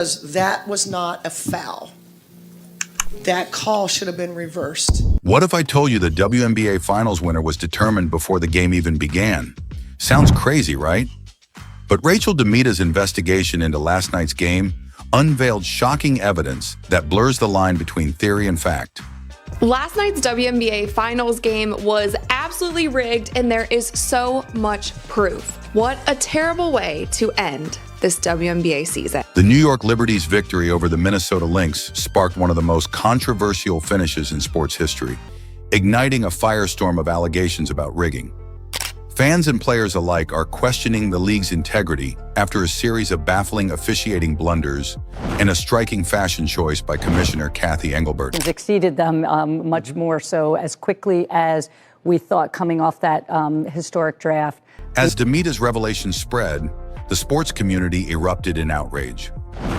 That was not a foul. That call should have been reversed. What if I told you the WNBA Finals winner was determined before the game even began? Sounds crazy, right? But Rachel DeMita's investigation into last night's game unveiled shocking evidence that blurs the line between theory and fact. Last night's WNBA Finals game was absolutely rigged, and there is so much proof. What a terrible way to end this WNBA season. The New York Liberty's victory over the Minnesota Lynx sparked one of the most controversial finishes in sports history, igniting a firestorm of allegations about rigging. Fans and players alike are questioning the league's integrity after a series of baffling officiating blunders and a striking fashion choice by Commissioner Kathy Engelbert. It's exceeded them much more so as quickly as we thought coming off that historic draft. As DeMita's revelation spread, the sports community erupted in outrage.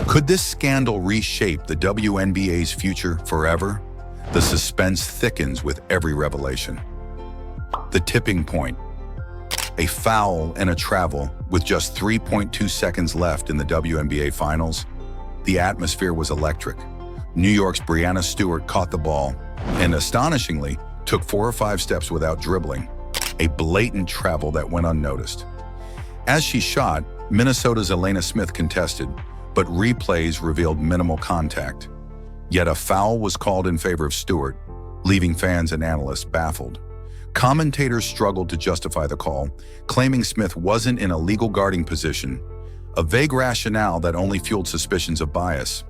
Could this scandal reshape the WNBA's future forever? The suspense thickens with every revelation. The tipping point. A foul and a travel with just 3.2 seconds left in the WNBA Finals. The atmosphere was electric. New York's Breanna Stewart caught the ball and, astonishingly, took 4 or 5 steps without dribbling. A blatant travel that went unnoticed. As she shot, Minnesota's Elena Smith contested, but replays revealed minimal contact. Yet a foul was called in favor of Stewart, leaving fans and analysts baffled. Commentators struggled to justify the call, claiming Smith wasn't in a legal guarding position, a vague rationale that only fueled suspicions of bias.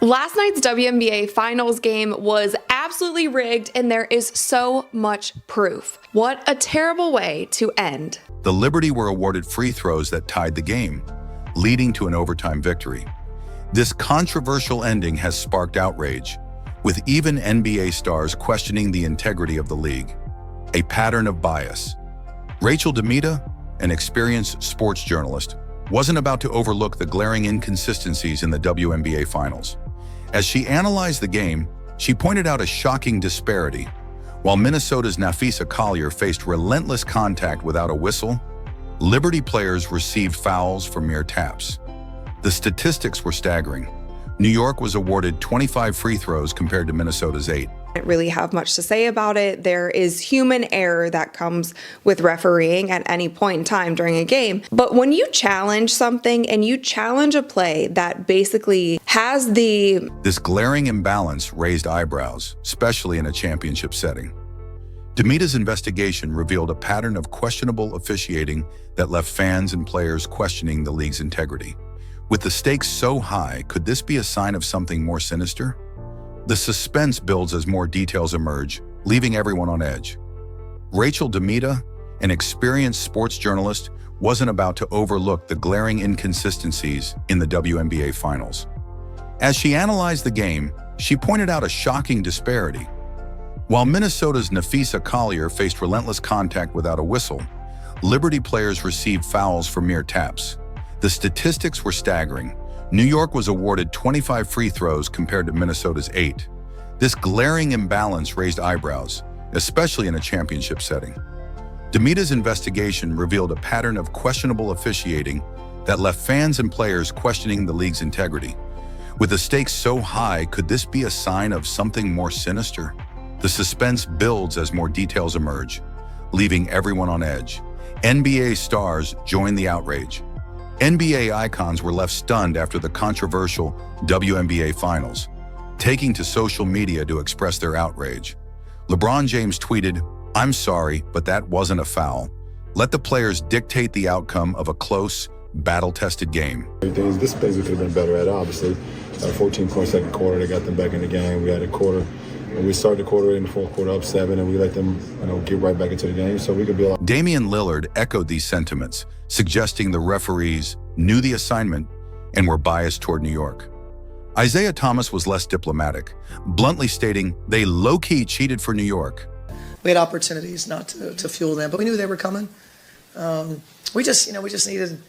Last night's WNBA Finals game was absolutely rigged, and there is so much proof. What a terrible way to end. The Liberty were awarded free throws that tied the game, leading to an overtime victory. This controversial ending has sparked outrage, with even NBA stars questioning the integrity of the league. A pattern of bias. Rachel DeMita, an experienced sports journalist, wasn't about to overlook the glaring inconsistencies in the WNBA Finals. As she analyzed the game, she pointed out a shocking disparity. While Minnesota's Nafisa Collier faced relentless contact without a whistle, Liberty players received fouls for mere taps. The statistics were staggering. New York was awarded 25 free throws compared to Minnesota's 8. I don't really have much to say about it. There is human error that comes with refereeing at any point in time during a game. But when you challenge something and you challenge a play that basically has This glaring imbalance raised eyebrows, especially in a championship setting. DeMita's investigation revealed a pattern of questionable officiating that left fans and players questioning the league's integrity. With the stakes so high, could this be a sign of something more sinister? The suspense builds as more details emerge, leaving everyone on edge. Rachel DeMita, an experienced sports journalist, wasn't about to overlook the glaring inconsistencies in the WNBA Finals. As she analyzed the game, she pointed out a shocking disparity. While Minnesota's Nafisa Collier faced relentless contact without a whistle, Liberty players received fouls for mere taps. The statistics were staggering. New York was awarded 25 free throws compared to Minnesota's 8. This glaring imbalance raised eyebrows, especially in a championship setting. DeMita's investigation revealed a pattern of questionable officiating that left fans and players questioning the league's integrity. With the stakes so high, could this be a sign of something more sinister? The suspense builds as more details emerge, leaving everyone on edge. NBA stars joined the outrage. NBA icons were left stunned after the controversial WNBA Finals, taking to social media to express their outrage. LeBron James tweeted, "I'm sorry, but that wasn't a foul. Let the players dictate the outcome of a close, battle-tested game." This phase we could have been better at, obviously. 14-point second quarter, they got them back in the game. We had a quarter. And we started the quarter in the fourth quarter up 7, and we let them, get right back into the game, so we could be a lot. Damian Lillard echoed these sentiments, suggesting the referees knew the assignment and were biased toward New York. Isaiah Thomas was less diplomatic, bluntly stating they low-key cheated for New York. We had opportunities not to fuel them, but we knew they were coming. We just needed,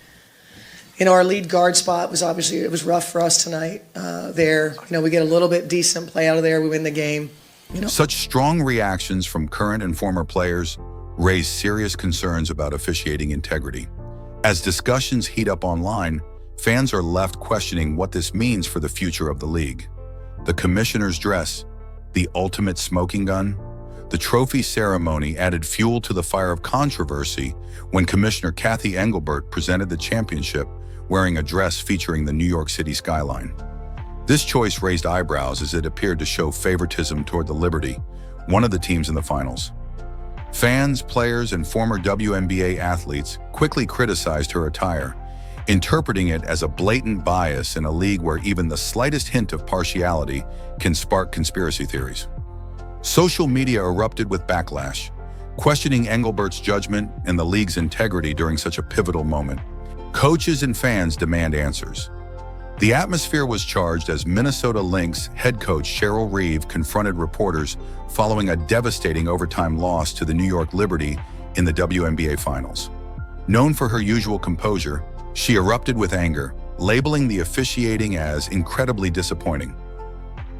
our lead guard spot was obviously, it was rough for us tonight there. We get a little bit decent play out of there, we win the game. Such strong reactions from current and former players raise serious concerns about officiating integrity. As discussions heat up online, fans are left questioning what this means for the future of the league. The commissioner's dress, the ultimate smoking gun, the trophy ceremony added fuel to the fire of controversy when Commissioner Cathy Engelbert presented the championship wearing a dress featuring the New York City skyline. This choice raised eyebrows as it appeared to show favoritism toward the Liberty, one of the teams in the finals. Fans, players, and former WNBA athletes quickly criticized her attire, interpreting it as a blatant bias in a league where even the slightest hint of partiality can spark conspiracy theories. Social media erupted with backlash, questioning Engelbert's judgment and the league's integrity during such a pivotal moment. Coaches and fans demand answers. The atmosphere was charged as Minnesota Lynx head coach Cheryl Reeve confronted reporters following a devastating overtime loss to the New York Liberty in the WNBA Finals. Known for her usual composure, she erupted with anger, labeling the officiating as incredibly disappointing.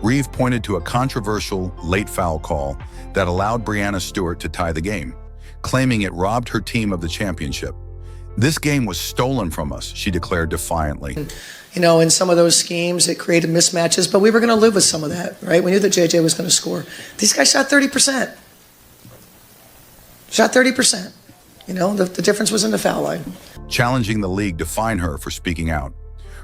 Reeve pointed to a controversial late foul call that allowed Breanna Stewart to tie the game, claiming it robbed her team of the championship. "This game was stolen from us," she declared defiantly. In some of those schemes, it created mismatches, but we were going to live with some of that, right? We knew that JJ was going to score. These guys shot 30%. Shot 30%. The difference was in the foul line. Challenging the league to fine her for speaking out.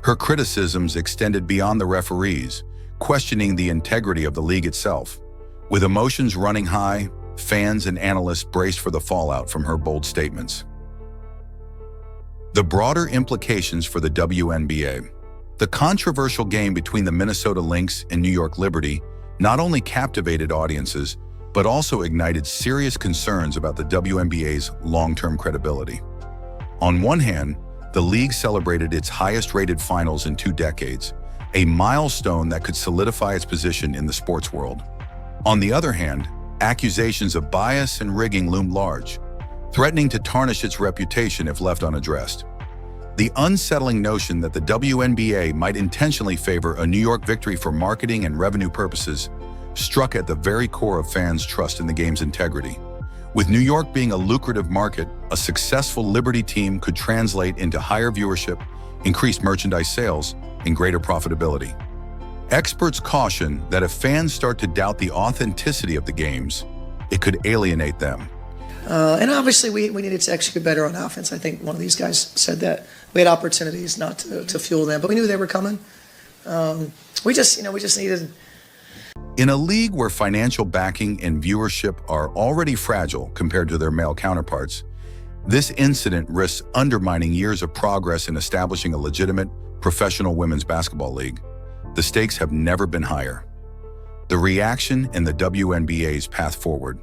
Her criticisms extended beyond the referees, questioning the integrity of the league itself. With emotions running high, fans and analysts braced for the fallout from her bold statements. The broader implications for the WNBA. The controversial game between the Minnesota Lynx and New York Liberty not only captivated audiences, but also ignited serious concerns about the WNBA's long-term credibility. On one hand, the league celebrated its highest-rated finals in 2 decades, a milestone that could solidify its position in the sports world. On the other hand, accusations of bias and rigging loomed large, threatening to tarnish its reputation if left unaddressed. The unsettling notion that the WNBA might intentionally favor a New York victory for marketing and revenue purposes struck at the very core of fans' trust in the game's integrity. With New York being a lucrative market, a successful Liberty team could translate into higher viewership, increased merchandise sales, and greater profitability. Experts caution that if fans start to doubt the authenticity of the games, it could alienate them. And obviously, we needed to execute better on offense. I think one of these guys said that. We had opportunities not to fuel them, but we knew they were coming. We just needed... In a league where financial backing and viewership are already fragile compared to their male counterparts, this incident risks undermining years of progress in establishing a legitimate, professional women's basketball league. The stakes have never been higher. The reaction and the WNBA's path forward.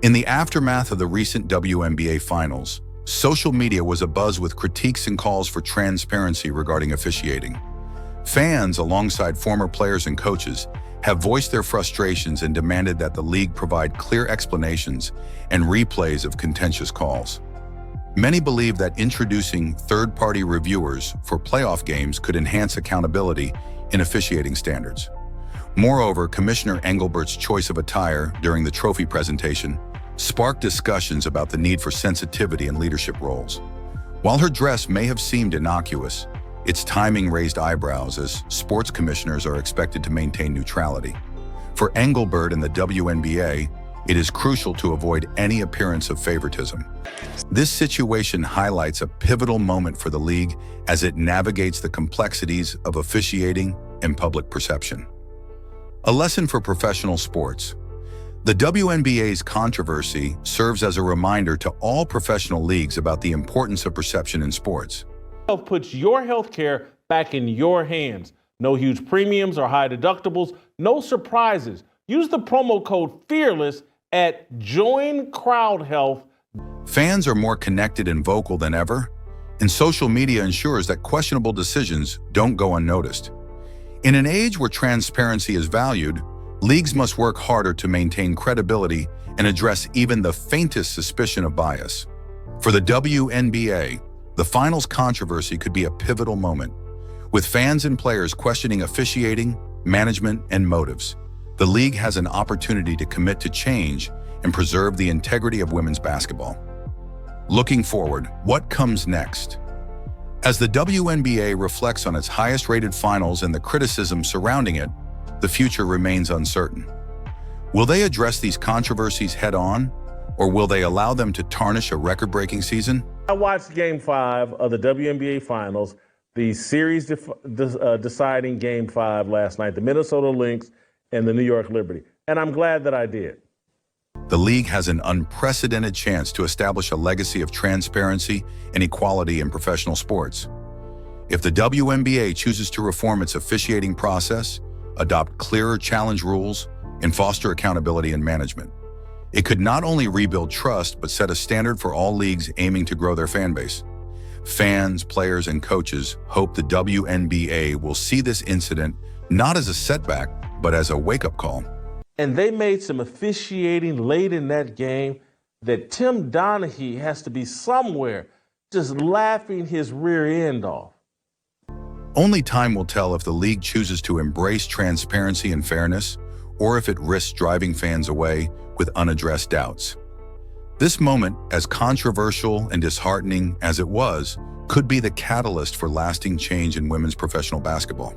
In the aftermath of the recent WNBA Finals, social media was abuzz with critiques and calls for transparency regarding officiating. Fans, alongside former players and coaches, have voiced their frustrations and demanded that the league provide clear explanations and replays of contentious calls. Many believe that introducing third-party reviewers for playoff games could enhance accountability in officiating standards. Moreover, Commissioner Engelbert's choice of attire during the trophy presentation sparked discussions about the need for sensitivity in leadership roles. While her dress may have seemed innocuous, its timing raised eyebrows as sports commissioners are expected to maintain neutrality. For Engelbert and the WNBA, it is crucial to avoid any appearance of favoritism. This situation highlights a pivotal moment for the league as it navigates the complexities of officiating and public perception. A lesson for professional sports. The WNBA's controversy serves as a reminder to all professional leagues about the importance of perception in sports. Puts your health care back in your hands. No huge premiums or high deductibles, no surprises. Use the promo code FEARLESS at joincrowdhealth. Fans are more connected and vocal than ever, and social media ensures that questionable decisions don't go unnoticed. In an age where transparency is valued, leagues must work harder to maintain credibility and address even the faintest suspicion of bias. For the WNBA, the finals controversy could be a pivotal moment. With fans and players questioning officiating, management, and motives, the league has an opportunity to commit to change and preserve the integrity of women's basketball. Looking forward, what comes next? As the WNBA reflects on its highest-rated finals and the criticism surrounding it, the future remains uncertain. Will they address these controversies head-on, or will they allow them to tarnish a record-breaking season? I watched Game 5 of the WNBA Finals, the series deciding Game 5 last night, the Minnesota Lynx and the New York Liberty, and I'm glad that I did. The league has an unprecedented chance to establish a legacy of transparency and equality in professional sports. If the WNBA chooses to reform its officiating process, adopt clearer challenge rules, and foster accountability in management, it could not only rebuild trust, but set a standard for all leagues aiming to grow their fan base. Fans, players, and coaches hope the WNBA will see this incident not as a setback, but as a wake-up call. And they made some officiating late in that game that Tim Donaghy has to be somewhere just laughing his rear end off. Only time will tell if the league chooses to embrace transparency and fairness, or if it risks driving fans away with unaddressed doubts. This moment, as controversial and disheartening as it was, could be the catalyst for lasting change in women's professional basketball.